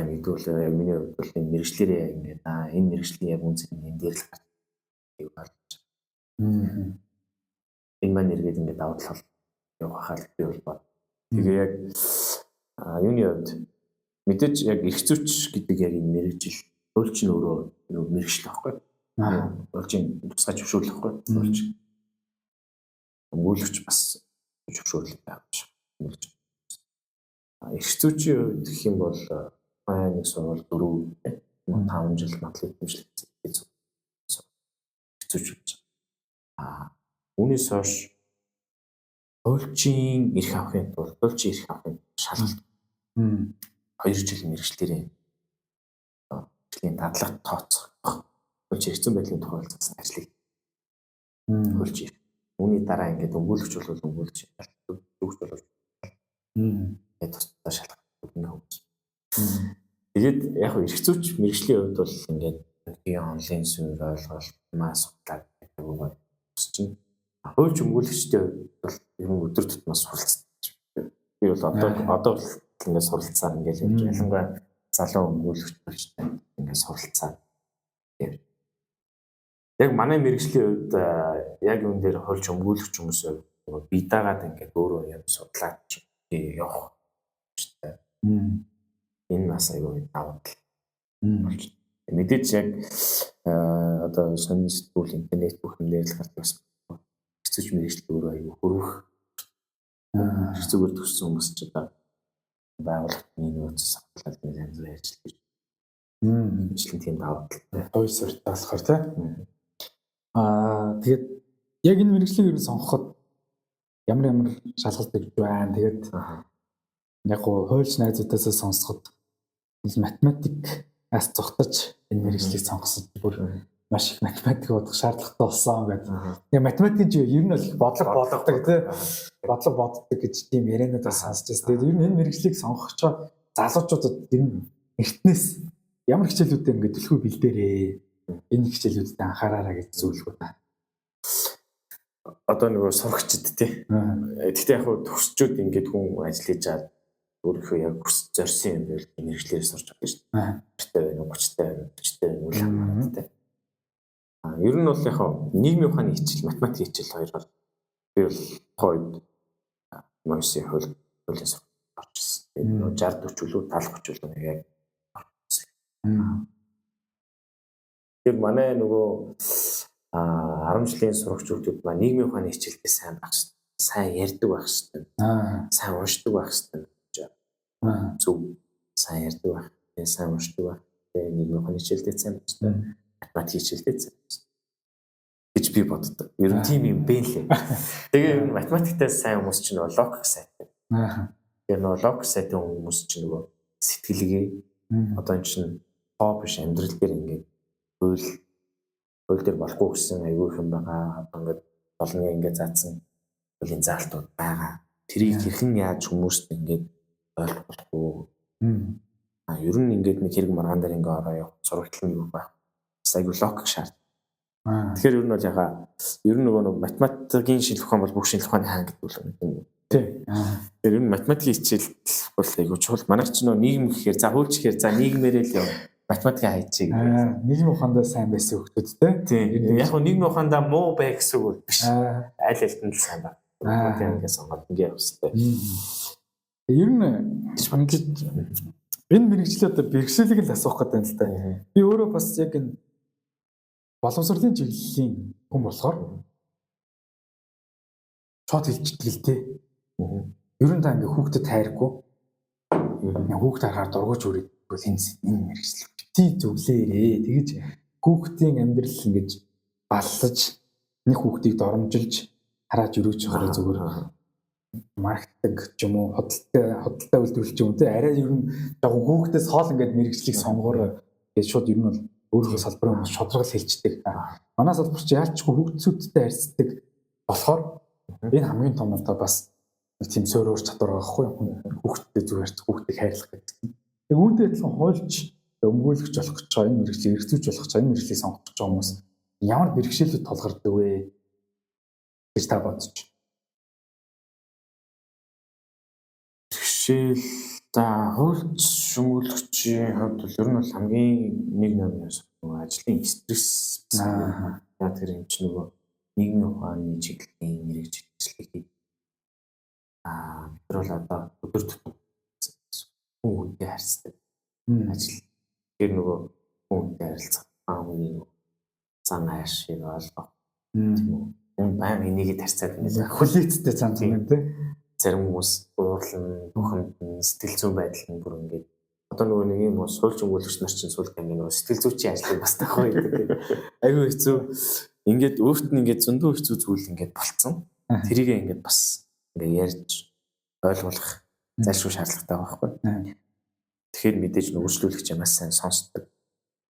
нэгдүгээр яг миний хувьд бол энэ мэргэжлэрээ ингээд энэ мэргэжлийн яг үнцэн энэ дээр л гарч энэ маань эргээд ингээд давуу тал явахаар би бол бод. Тэгээ яг юуны хувьд мэдээж яг эрх зүйч гэдэг яг энэ мэргэжил хуульч нь өөрөө мэргэжил байхгүй. Хуульчийн тусгай зөвшөөрлөх байхгүй. Хуульч өмгөөлөгч бас зөвшөөрлөг байгаа юм шиг. Эрх зүйчийн хувьд гэх юм бол нэг сурвал 4-5 жил матлын хэмжлэг эрх зүйч гэж. Үүнээс хойш хуульчийн эрх авахын тулд хуульчийн эрх авахын шалгалт 2 жил мэргэжлэрээ ажлын дадлага тооцох. Хуульч эрхцэн байдлын тухай засан ажлыг хуульч. Үүний дараа ингээд өмгөөлөгч бол өмгөөлөгч зөвхөн болов. Тусдаа шалгах хүмүүс. Тэгээд яг эрх зүйч мэргэжлийн хувьд бол ингээд онлайн суурь ойлголт мас судлаад гэдэг үг байна. Хуульч өмгөөлөгчтэй бол ер нь өдөр тутмаас суралцдаг. Би бол одоо ингээд суралцаад ингээд явж ялангуяа залуу өмгөөлөгч болчтой ингээд суралцаад явж. Яг манай мэргэжлийн хувьд яг юун дээр хуульч өмгөөлөгч хүмүүс бие даагаад ингээд өөрөө юм судлаад явах хэрэгтэй. Энэ бас аюу давуу тал болж. Мэдээж яг одоо сонин сэтгүүл интернет бүх юм дээр л гарч бас хэцүүч мэргэжил өөрөө аюу хөрвөх хэцүүгээр төгссөн хүмүүс ч одоо байгууллагын нөөц савлаад нэг янз бүр ажиллаж мэргэжлийн тийм давуу талтай. Хууль суурьтай болохоор тийм. Тэгээд яг энэ мэргэжлийг ер нь сонгоход ямар шалгалт гэж байна. Тэгээд яг хуульч найзуудаасаа сонсоход математикаас зугтаж энэ мэргэжлийг сонгосон бүр маш их математик бодох шаардлагатай болсон гэдэг. Тэгээ математикийн жив ер нь бол их бодлого боддог тий. Бодлого боддог гэж тийм ярианууд бас сонсч байсан. Тэгээд ер нь энэ мэргэжлийг сонгох ч залуучуудад ер нь эртнээс ямар хичээлүүдтэй ингээд төлхөө бэлдээрээ энэ хичээлүүдэд анхаараарай гэж зөвлөгөө та. Одоо нөгөө сурагчд тий. Гэхдээ яг хөө төгсчүүд ингээд хүн ажиллаж чаад өөрийнхөө яг хүс зорьсон юм байл мэргэжлээр сурч байгаа шүү дээ. 30-тай 40-тай үйл хамааран тий. Ер нь бол яг нийгмийн ухааны хичээл, математикийн хичээл хоёроор би бол хойд Монсын хуулийн сургууль орчихсон. Тэгээд 60 40 үлээ 70 30 үлээ яг орчихсон. Тэр манай нөгөө 10 жилийн сурагчдууд маань нийгмийн ухааны хичээлдээ сайн байх хэрэгтэй. Сайн ярьдаг байх хэрэгтэй. Сайн уншдаг байх хэрэгтэй. Зөв сайн ярьдаг байх. Сайн уншдаг байх. Нийгмийн ухааны хичээлдээ сайн байх хэрэгтэй. Математик хичээлдээ сайн гэж би боддог. Ер нь тийм юм бэ лээ. Тэгээ математиктай сайн хүмүүс чинь логик сайтай. Тэгээ нөгөө логик сайтай хүмүүс чинь нөгөө сэтгэлгээ одоо энэ чинь хоо биш амьдрал дээр ингээд хууль дээр болохгүй гэсэн аягүй их юм байгаа. Одоо ингээд болгоны ингээд заасан хуулийн заалтууд байгаа. Тэрийг хэрхэн яаж хүмүүст ингээд ойлгох болохгүй. Ер нь ингээд нэг хэрэг маргаан дээр ингээд ороо явах сурагдлын юу байх. Аягүй логик шаард. Тэгэхээр ер нь бол ер нь нөгөө математикийн шинжилгээ ухаан бол бүх шинжилгээ ухааны хаан гэдэг үг. Тийм. Тэр ер нь математикийн хичээл бол аягүй чухал. Манайх ч нөгөө нийгэм гэхээр за хууль гэхээр за нийгмээрээ л яв. Математикийн хайчиг. Нийгмийн ухаандаа сайн байсан хүмүүс тийм. Яг нь нийгмийн ухаандаа муу бай гэсэн үг биш. Аль альтанд л сайн баг. Тэгээд ингээд сонгоод ингээд явстай. Ер нь энэ мэргэжлээ одоо бэрхшээлийг л асуух гэдэг юм л да. Би өөрөө бас яг энэ боловсролын чиглэлийн хүн болохоор шууд хэлчихдэг л дээ. Ер нь та ингээ хүүхдэд хайргүй. Хүүхд харахаар дургуйж үрээдгүй энэ мэргэжлэг бити зөвлөөрэй. Тэгэж хүүхдийн амьдрал ингэж баллаж нэг хүүхдийг доромжилж хараад өрөөж байгаа зүгээр маркетинг ч юм уу хөдөлთა үйлдвэрлэж юм те арай ер нь яг хүүхдээс хоол ингээд мэргэжлийг сонгоор гэж шууд ер нь бол өөрийнхөө салбарын хүмүүс шударгал хэлцдэг. Манай салбар чи яалчгүй хүүхдүүдтэй харьцдаг болохоор энэ хамгийн том одоо бас тийм сөөрөөр чадвар байхгүй юу? Хүүхдтэй зүгээр хүүхдийг хайрлах гэдэг. Тэг үүнтэй адилхан хуульч өмгөөлөгч болох гэж байгаа энэ мэргэжлийг эрхцүүлж болох гэж энэ мэргэжлийг сонгох гэж байгаа хүмүүс ямар бэрхшээлүүд толгардаг вэ гэж та бодож байна. Бэрхшээл за хуульч өмгөөлөгчийн хувьд бол ер нь бол хамгийн нэг нэмээс ажлын стресс яа тэр юм чи нөгөө нийгмийн ухааны чиглэлийн мэргэжлийг тэр бол одоо өдөр тутам хүн хүнтэй харьцдаг ажил. Тэр нөгөө хүн хүнтэй харилцах хамгийн зан ааш шиг олох тийм үү. Энэ баян энийгээ тарцаад байна. Хүлээцтэй зан тийм үү. Зарим хүмүүс уурлан, бухимдан, сэтгэл зүйн байдал нь бүр ингээд одоо нөгөө нэг юм суулж өмгөөлөгч нар чинь суулж байгаа нөгөө сэтгэл зүйчийн ажлыг бас тахах байдаг. Аюу хэцүү. Ингээд өөрт нь ингээд зөндөө хэцүү зүйл ингээд болцсон. Тэрийгээ ингээд бас ингээд ярьж ойлгуулах зайлшгүй шаардлагатай байгаа байхгүй. Тэгэхээр мэдээж нөхцөлүүлэгч ямаас сайн сонсдог.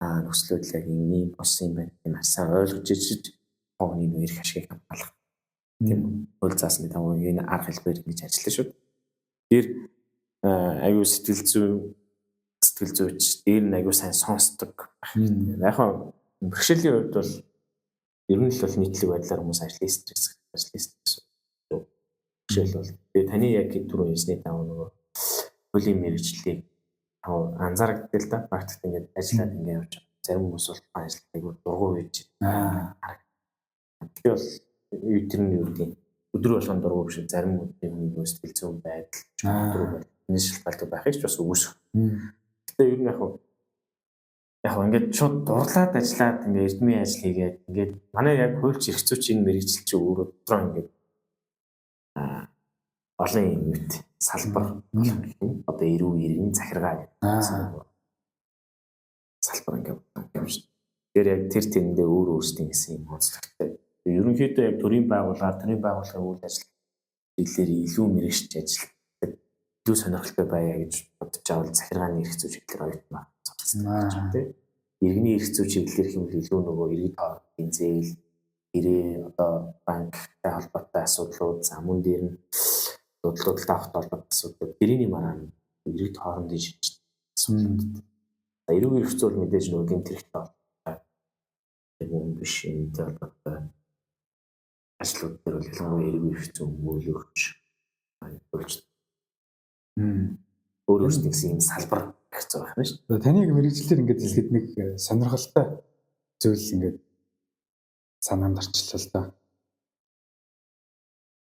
Нөхцөлүүд яг ийм болсон юм байна. Ямаас сайн ойлгож ижиж хооны нэр хашгийг хамгаалах. Тийм үйл заасны дагуу энэ арга хэлбэр ингэж ажиллана шүү. Тэр аюу сэтгэл зүйч дээр нь аюу сайн сонсдог. Яг хаа бэрхшээлийн хувьд бол ер нь л бол нийтлэг байдлаар хүмүүс ажлын стресс бэрхшээл бол тэгээ таны яг түрүү хэлсний дагуу нөгөө хуулийн мэргэжлийг анзаардаг л да. Практикт ингээд ажиллаад ингээд явж байгаа. Зарим хүмүүс бол ажил аюу дургуй байж тэгээ бол тэр нь юу гэдэг өдөр болгон дургуй биш зарим үеийн хүмүүс сэтгэл зүйн байдал өдөр байдал энэ шалтгаалтай байхыг ч бас үгүйсэх. Гэтэ ер нь яг ингээд шууд дурлаад ажиллаад ингээд эрдмийн ажил хийгээд ингээд манай яг хуульч эрхцүүч энэ мэргэжил чи өөр өдрөө ингээд олон юм үт салбар одоо эрүү иргэн захиргаа салбар ингээд явж. Тэр яг тэр тэндээ өөр өөрсдийн гэсэн юм онцлогтой. Ерөнхийдөө яг төрийн байгууллагын үйл ажиллагаа хэлээр илүү мэрэгч ажилладаг. Илүү сонирхолтой байя гэж бодож байгаа бол захиргааны эрх зүйч хэлээр оюутан байна. иргэний эрх зүй чиглэлээр хэмэл илүү нөгөө иргэд хоорондын зээл, гэрээ, одоо банктай холбоотой асуудлууд, за мөн дээр нь худалдаа авахтай холбоотой асуудлууд, гэрээний маргаан иргэд хоорондын шийдвэрлэх асуудлууд. За эрүүгийн эрх зүй бол мэдээж нөгөө гэмт хэрэгтэй холбоотой юм биш энэтэй холбоотой ажлууд дээр бол ялангуяа эрүүгийн эрх зүй мөрөлгөж болж өөрөөс нэгсэн юм салбар гэх зүй байна шүү дээ. Таныг мэрэгчлэр ингээд хэлэхэд нэг сонирхолтой зүйл ингээд санаанд орчлоо л да.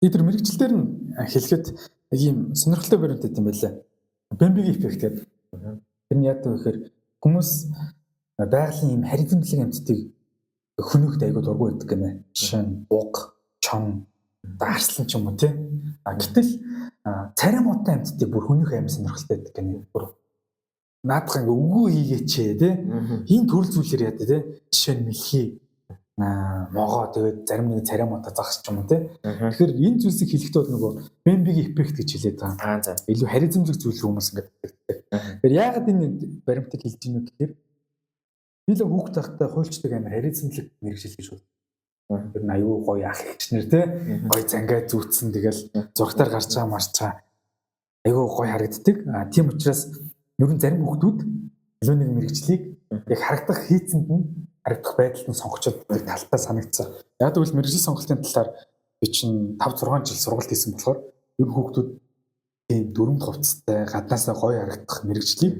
Тэр мэрэгчлэр нь хэлэхэд нэг юм сонирхолтой баримт гэдэг юм байлаа. Бэмбигийн эффект гэдэг. Тэр нь яадаг вэ гэхээр хүмүүс байгалийн юм харигдмал амьтдыг хөнөөхд айгуу дургүй байдаг гэнэ. Жишээ нь буг, чон, дарслан ч юм уу тий. Гэтэл царай муутай амьтдыг бүр хөнөөх аим сонирхолтой байдаг гэнэ. Бүр наадах ингээ үгүй хийгээч тий. Энэ төрөл зүйлээр яадаг тий. Жишээ нь мэлхий могоо тэгээд зарим нэг царай муутай загас ч юм уу тий. Тэгэхээр энэ зүйлсийг хэлэхдээ бол нөгөө бэмбигийн эффект гэж хэлээд байгаа. За илүү харизмлэг зүйл рүү хүмүүс ингээд тэгдэг. Тэгэхээр яагаад энэ баримтыг хэлж ийнө гэхээр би л хүүхд тахтай хуульчдаг амар харизмлэг мэрэгжил гэж байна. Тэр нь аюу гоё ах ихчнэр тий. Гоё зангаа зүүцсэн тэгэл зургатаар гарч байгаа марч байгаа. Аюу гоё харагддаг. Тийм учраас ер нь зарим хүүхдүүд илүү нэг мэрэгжлийг яг харагдах хийцэнд нь харагдах байдалд нь сонгочод талтай санагдсан. Яг тэгвэл мэрэгжил сонголтын талаар би чинь 5-6 жил сургалт хийсэн болохоор ер нь хүүхдүүд тийм дүрм хувцастай гаднаасаа гоё харагдах мэрэгжлийг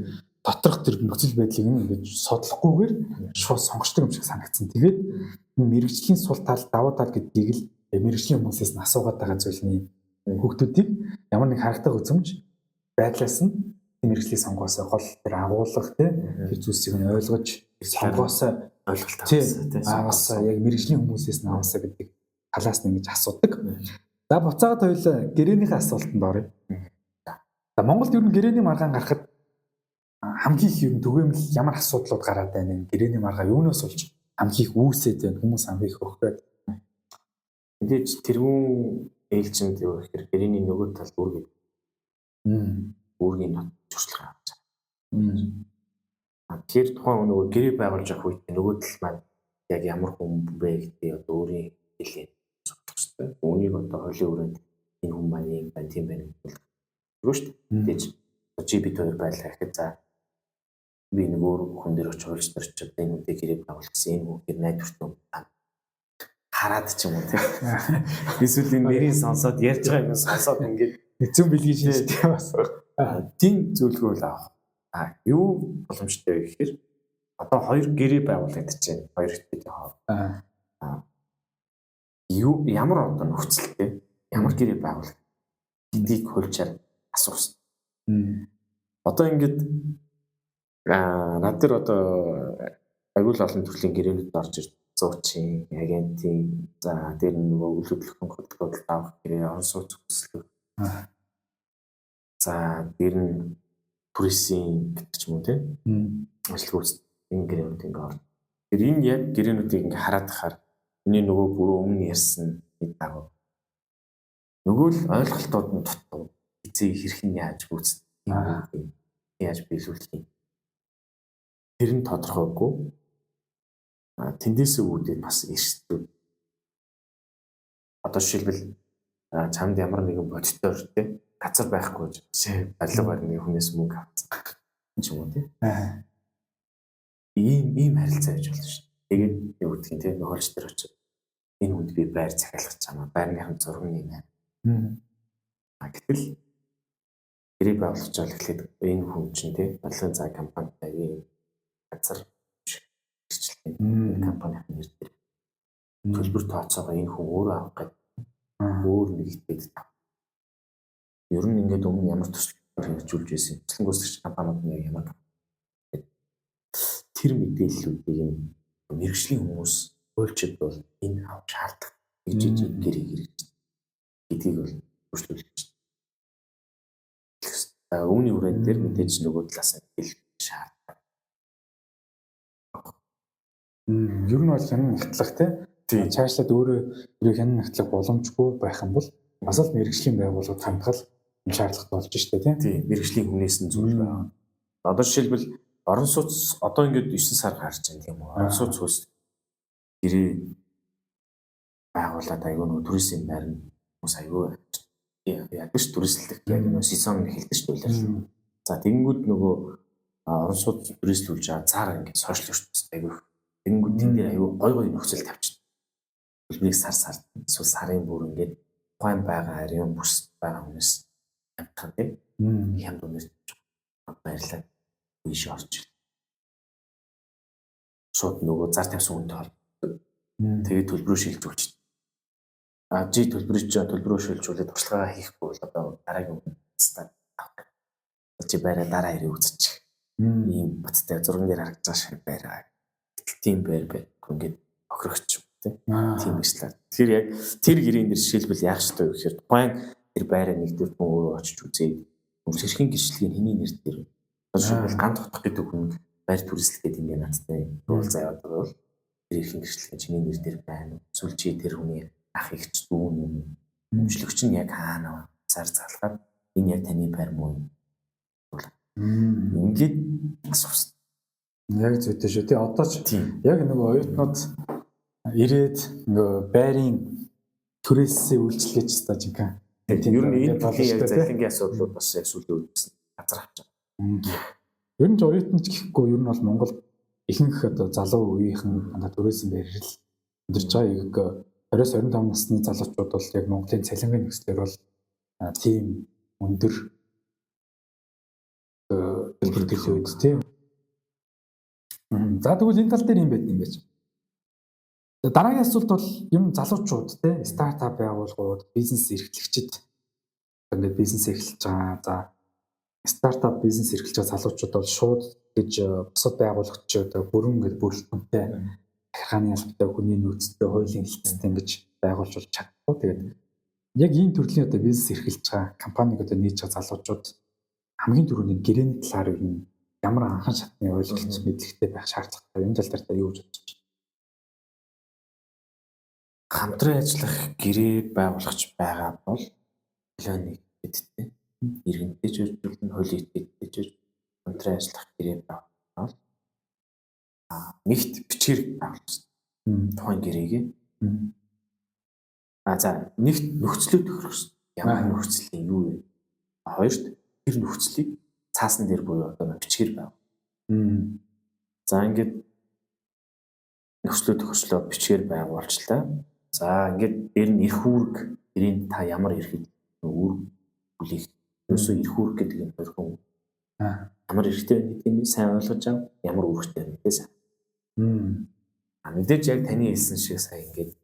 доторх тэр нөхцөл байдлыг ингэж судлахгүйгээр шууд сонгочдог юм шиг санагдсан. Тэгээд мэрэгжлийн сул тал, давуу тал гэдгийг л мэрэгжлийн хүмүүсээс нь асуугаад байгаа зүйлний хүүхдүүдийг ямар нэг харагдах үзмж байдлаас нь мэрэгжлийг сонгоосоо гол тэр агуулга тэр зүйлсийг нь ойлгож сонгоосоо ойлголт аваасаа яг мэрэгжлийн хүмүүсээс нь аваасаа гэдэг талаас нь ингэж асуудаг. За буцаагаад хоёул гэрээнийхээ асуултанд оръё. За Монголд ер нь гэрээний маргаан гарахад хамгийн их юм түгээмэл ямар асуудлууд гараад байна вэ? Гэрээний маргаа юунаас болж хамгийн их үүсээд байна? Хүмүүс хамгийн их өгөхөд. Мэдээж тэрүүн ээлжинд юу гэхээр гэрээний нөгөө тал үүрэг. Үүргийн нот зуршлага авч байгаа. Тэр тухайн нөгөө гэрээ байгуулж авах үед нөгөө тал маань яг ямар хүн бэ гэдгийг одоо өөрийн хэлээ судлах хэрэгтэй. Үүнийг одоо хуулийн хүрээнд энэ хүн маань юм байна, тийм байна гэдэг нь шүү дээ. Тэгэж GPT-2 байлаа гэхэд за би нөгөө хүн дээр очиж хуульч нар ч одоо энэ үдэ гэрээ байгуулсан энэ хүүгээр найдвартай хараад ч юм уу тийм. Эсвэл энэ нэрийг сонсоод ярьж байгаа юм сонсоод ингээд эзэн бэлгийн шинжтэй бас тийм зөвлөгөө л авах. Юу боломжтой вэ гэхээр одоо хоёр гэрээ байгуулагдаж байна. Хоёр хэдийн хооронд. Юу ямар одоо нөхцөлтэй ямар гэрээ байгуулах гэдгийг хуульчаар асуух. Одоо ингээд над дээр одоо аюул олон төрлийн гэрээнүүд орж ирж зуучин, агентийн, за дээр нөгөө үйл хөдлөлтөнд хөдөлгөөлөлт авах гэрээ, орон сууц хүслэг. За дээр нь туризм гэдэг ч юм уу тийм ажил үйлс энэ гэрээнүүд ингээ орно. Тэр энэ яг гэрээнүүдийг ингээ хараад тахаар миний нөгөө бүр өмнө ярьсан дагуу нөгөө л ойлголтууд нь дутуу эцэг хэрхэн яаж үүсдэг яаж биелүүлэх юм тэр нь тодорхойгүй тэндээсээ үүдээд бас эрсдэл одоо жишээлбэл чамд ямар нэгэн бодитоор тийм газар байхгүй жишээ барилга барьны хүнээс мөнгө авсан юм уу тийм ийм харилцаа гэж болно шүү дээ. Тэгээд юу гэдгийг тийм нөхөлч төр очив энэ хүнд би байр захиалгах чамаа байрныхан зураг нэмээ. Гэтэл гэрээ байгуулж байгаа гэхлээр энэ хүн чинь тийм барилгын зай компанитай ийм газар гэрчлэлийн компанийн нэр дээр төлбөр тооцоогоо энэ хүн өөрөө авах гэдэг өөр нэгтгэж тав. Ер нь ингээд өмнө ямар төслөөр хэрэгжүүлж байсан төслөн гүйцэтгэгч компаниуд нь ямар тэр мэдээллүүдийг мэргэжлийн хүмүүс өөрчилд бол энэ авах шаардлагатай гэж гэрээ хэрэгжиж гэдгийг бол өөрчлөлж байна. Үүний хүрээнд дээр мэдээж нөгөө талаас нь хэлэх шаардлагатай. Ер нь бол хянан нэгтлэх тийм цаашлаад өөрөө хянан нэгтлэх боломжгүй байх юм бол бас л мэргэжлийн байгууллагууд хандгал шаардлагатай болж штэ тийм мэргэжлийн хүнээс нь зүйл байна. Одоо жишээлбэл орон сууц одоо ингээд 9 сар гарч байна тийм үү. Орон сууц хөөс гэрээ байгуулаад аягүй нөгөө туризм байрны хүмүүс аягүй ядаж туристлэх яг нөгөө сезон эхэлдэг шүү дээ. За тэгэнгүүт нөгөө орон сууц туристлүүлж байгаа цаар ингээд сошиал ертөнцид аягүй. Тэгэнгүүт тэн дээр аягүй гой нөхцөл тавьчихсан. Төлбөрийг сар эсвэл сарын бүр ингээд тухайн байгаа ариун бүс байгаа хүмүүс амтхан тийм хямд үнээр баярлаа ийш орж ир. Шууд нөгөө зар тавьсан үнэтэй холбогддог. Тэгээд төлбөрөө шилж өгч. Төлбөрөө шилжүүлээд туршлагаа хийхгүй бол одоо дараагийн стад чи байраа дараа ирээ үзчих. Ийм баттай зурган дээр харагдаж шиг байраа. Тийм байр ингээд охирогч тийм эслээ. Тэгэхээр яг тэр гэрийн дээр жишээлбэл яах ёстой вэ гэхээр тухайн тэр байраа нэгдүгээр хүн өөрөө очиж үзээд хэрхэн гэрчлэгийг хэний нэр дээр жишээлбэл ганц утгах гэдэг хүн байр түрээслэх гэдэг ингээд надтай уул заяад байгаа бол тэр хэрхэн гэрчлэх чиний нэр дээр байна. Эсвэл чи тэр хүний ах ихч дүү юм. Өмчлөгч нь яг хаана цаар залгаад энэ яг таны байр муу юм. Ингээд асуусан. Яг зүйтэй шүү. Тэгээ одоо ч яг нөгөө оюутнууд ирээд нөгөө байрын түрээсээ үйлчлэж та жинхэнэ. Ер нь энэ талын яг залингийн асуудлууд бас яг сүүлийн үед газар авч байгаа. Ер нь оюутан ч гэхгүй ер нь бол Монгол ихэнх одоо залуу үеийнхэн түрээсэн байрал өндөрж байгаа. Яг 20-25 насны залуучууд бол яг Монголын цалингийн нөхцлөөр бол тийм өндөр төлбөртэй үед тийм. За тэгвэл энэ тал дээр юм байт юм байж. Дараагийн асуулт бол юм залуучууд тийм стартап байгууллагууд, бизнес эрхлэгчид ингээд бизнес эрхэлж байгаа. За стартап бизнес эрхэлж байгаа залуучууд бол шууд гэж бусад байгуулагчид бүрэн ингээд бүрэлдэхүүнтэй захиргааны албатай хүний нөөцтэй хуулийн хэлцтэй ингэж байгуулж чадахгүй. Тэгээд яг энэ төрлийн одоо бизнес эрхэлж байгаа компаниг одоо нээж байгаа залуучууд хамгийн түрүүний гэрээний талаар ер нь ямар анхан шатны ойлголт мэдлэгтэй байх шаардлагатай энэ тал дээр та юу гэж бодож байна? Хамтран ажиллах гэрээ байгуулагч байгаа бол планик гэдэгтэй иргэнтэй ч үйлдвэрлэн хуулийн этгээдтэй ч хамтран ажиллах гэрээ байгуулах нэгт бичгээр байгуулсан. Тухайн гэрээг за нэгт нөхцлөө тохирсон. Ямар нөхцөл юу вэ? Хоёрт тэр нөхцөлийг цаасан дээр буюу одоо бичгээр байв. За ингээд нөхцлөө тохирслоо бичгээр байгуулчлаа. За ингээд дээр нь эрх үүрэг гэрээнд та ямар эрх үүрэг бүлээх ерөөсөө эрх үүрэг гэдэг нь төрхөн ямар эрхтэй байдгийг сайн ойлгож байгаа ямар үүрэгтэй байдгийг сайн. Мэдээж яг таны хэлсэн шиг сая ингээд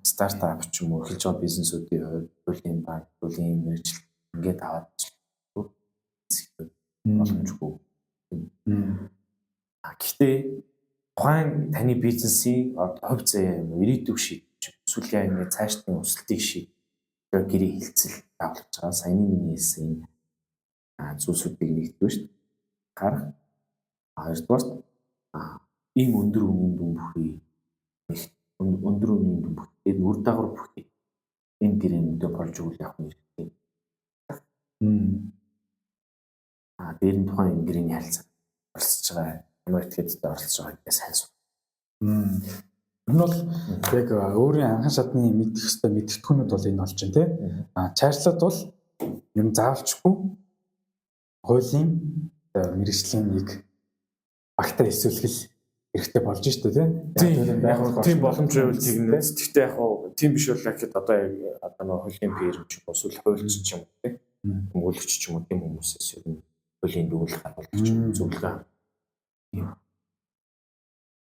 стартап ч юм уу эхэлж байгаа бизнесүүдийн хувьд хуулийн банк, хуулийн мэргэжил ингээд аваад боломжгүй. Гэхдээ тухайн таны бизнесийн хувь заяа ирээдүйг шийдэж эсвэл ингээд цаашдын өсөлтийг шийдэж гэрээ хэлцэл байгуулж байгаа. Саяны миний хэлсэн зүйлсүүдийг нэгдвэж шүү дээ. Гарах хоёрдугаар ийм өндөр үнийн дүнбүхий өндөр үнийн дүнбүхий үр дагавар бүхий энэ гэрээнүүдээ болж өгөх явах нь хэрэгтэй. Дээр нь тухайн гэрээний харилцаа оролцож байгаа ямар этгээдтэй оролцож байгаа гэдээ сайн суд. Энэ бол яг өөрийн анхан шатны мэдэх ёстой мэдгэдэгтүүнүүд бол энэ болж байна тийм. Чарчлаад бол юм заавалчгүй хуулийн мэргэжлийн нэг багтаа эсвэл хэрэгтэй болж шүү дээ тийм. Тийм боломж байвал тэгнэ. Гэхдээ яг хоо тийм биш боллаа гэхэд одоо хуулийн пэр ч юм уу эсвэл хуульч ч юм уу тийм. Хүмүүлэгч ч юм уу тийм хүмүүсээс ер нь хуулийн дүгнэлт гаргадаг ч юм зөвлөгөө.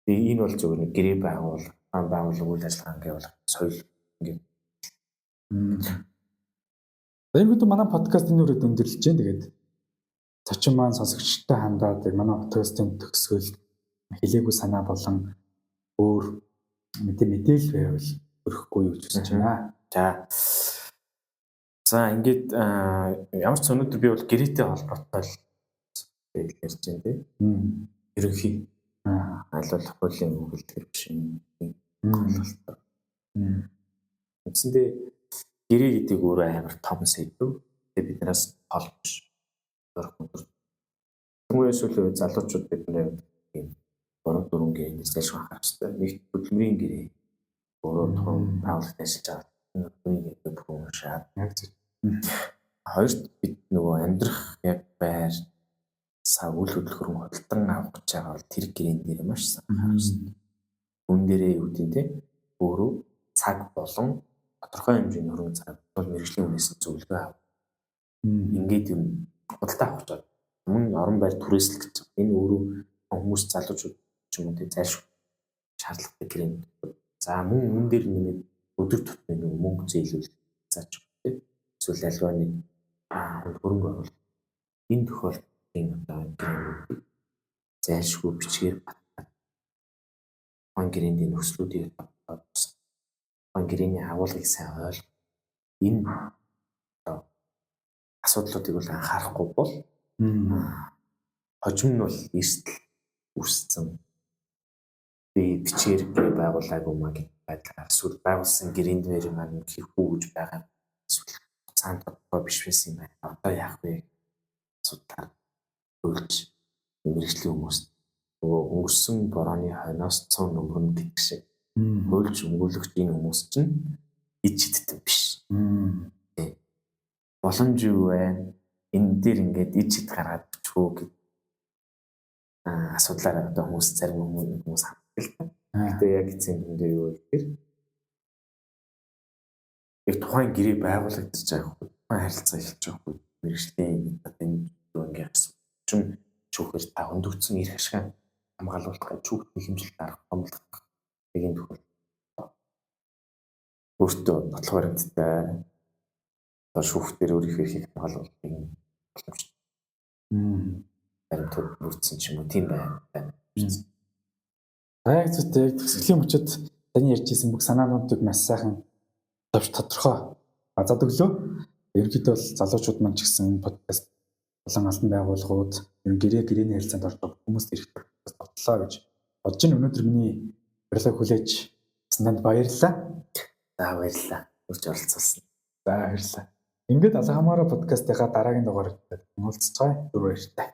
Тэгээ энэ бол зөвхөн гэрээ байгуулах үйл ажиллагаа гэвэл соёл ингээд. Энд манай подкастын нүрээд өндөрлөж байна. Тэгээд зочин маань сонсогчтой хандаад манай подкастын төгсгөл хэлээгүй санаа болон өөр мэдээлэл байвал өрөхгүй юу гэж үзэж байна. За ингээд ямар ч өнөөдөр би бол гэрээтэй холбоотой л ярьж байна тийм. Ерөнхий айлуулах хуулийн өгүүлбэр биш юм. Үндсэндээ гэрээ гэдэг өөрөө амар том сэдв. Тэгээд биднээс холбоош. Тэгмээс сүүлийн үед залуучууд бидний ийм 3-4 гэрээнээс ашиг анхаарах хэрэгтэй. Нэг хөдөлмөрийн гэрээ өөрөө тухайн байгууллагад ажиллаж байгаа. Үнийг яг бүх уншаад Яг зөв. хоёрт бид нөгөө амьдрах яг байр үйл хөдлөхөрн хөдөлтөн авах гэж байгаа бол тэр гэрээн дээр маш сайн анхаарах хэрэгтэй. Үн дээрээ юу гэдэг те өөрөө цаг болон тодорхой хэмжээний хөрөнгө цаг бол мэргэжлийн үнээс зөвлөгөө авах. Ингээд юм худалдаа авах гэж мөн орон байр түрээсэл гэж. Энэ өөрөө хүмүүс залуучууд ч юм уу те зайлшгүй шаардлагатай гэрээн. За мөн үн дээр нэмээд өдөр тутмын мөнгө зээлүүл зааж те эсвэл альва нэг хөрөнгө оруулалт энэ тохиолдлын одоо гэрээнүүдийг зайлшгүй бичгээр батлаад гэрээний нөхцлүүдийг бодсон гэрээний агуулгыг сайн ойлгох энэ асуудлуудыг бол анхаарахгүй бол хожим нь бол эрсдэл үүссэн би бичээр байгуулаагүй маа гэдэг байдлаар эсвэл байгуулсан гэрээнд нэр маань хийхгүй гэж байгаа эсвэл цаанд тодорхой биш байсан юм байна. Одоо яах вэ? Асуудал хөлж мэргэжлийн хүмүүс нөгөө өнгөрсөн борооны хойноос цөөн өнгөрнө гэдэг шиг хөлж өнгөлөгч энэ хүмүүс чинь ид чидтэй биш. Боломж юу вэ? Энэ дээр ингээд ид чид гаргаад бичхүү гэдэг асуудлаараа одоо хүмүүс зарим хүмүүс ханддаг. Гэтэ яг эцсийн дүндээ юу вэ гэхээр яг тухайн гэрээ байгуулагдаж байгаа хүн харилцаа эхэлж байгаа хүн мэргэжлийн энэ ингээд асууж чүүхээр та өндөгцсөн эрх ашиг хамгаалуулах гэж чүүхний хэмжил дарах томлох нэгэн тохиол өөртөө бодлого баримттай шүүхтэр өөрийнхөө эрхийг хамгаалуулах юм боломжтой. Баримтууд бүрдсэн ч юм уу тийм байна. Яг зөвхөн төсөлийн мөчөд таны ярьжсэн бүх санаануудыг маш сайхан тодорхой базаад өглөө. Ерөнхийдөө бол залуучууд маань ч гэсэн энэ подкаст болон албан байгууллагууд гэрээний харилцаанд ордог хүмүүст хэрэгтэй бодлоо гэж бодож байна. Өнөөдөр миний урилгыг хүлээж авсанд баярлалаа. За баярлалаа. Урьж оролцуулсан. За баярлалаа. Ингээд алхамаараа подкастынхаа дараагийн дугаард уулзцгаая. Түр баяртай.